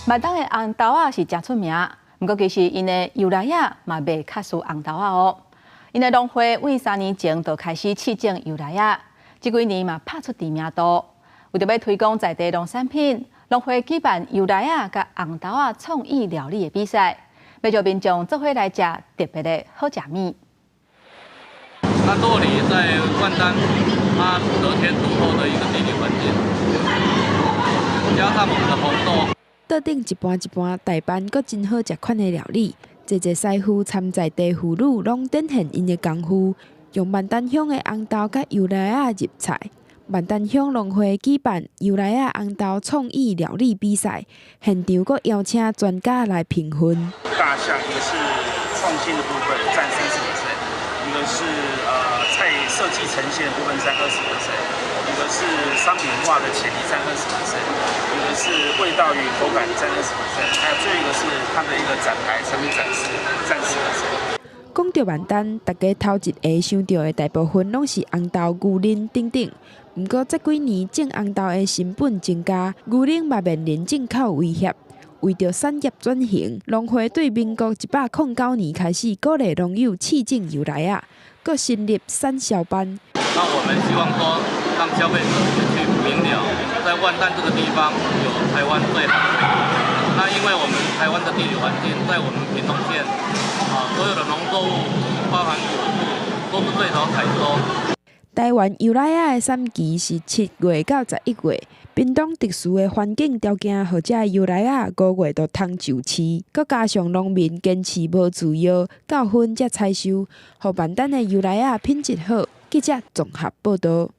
麦当的红豆仔是真出名，不过其实因的由来仔嘛袂较输红豆仔哦。因的农会为3年前就开始试种由来仔，这几年嘛拍出知名度。为着要推广在地农产品，农会举办由来仔甲红豆仔创意料理的比赛，要叫民众做伙来食特别的好食物。它洛里在万丹，它得天独厚的一个地理环境，加上我们的红豆。桌顶一盘一盘大班，阁真好食款的料理，济师傅参在地妇女拢展现因的功夫，用万丹乡的红豆甲由来仔入菜。万丹乡农会举办由来仔红豆创意料理比赛，现场阁邀请专家来评分。大项一个是创新的部分占30%，一个是菜设计呈现的部分占20%，一个是商品化的潜力占20%，一个是味道与口感占20%，还有最后一个是它的一个展台产品展示占10%。讲到万丹，大家头一下想到的大部分拢是红豆、牛奶等等。不过这几年种红豆的成本增加，牛奶嘛面临进口威胁。为着产业转型，农会对民国109年开始鼓励农友试种由来仔，佮成立产销班。那我们希望说，让消费者也去明了，在万丹这个地方有台湾最好的水果。那因为我们台湾的地理环境，在我们屏东县，所有的农作物，包含果树，都是最早采收。台湾由来仔的产期是7月到11月，屏东特殊的环境条件，或者由来仔5月就通就市，佮加上农民坚持无自由，到分才采收，互万丹的由来仔品质好。记者综合报道。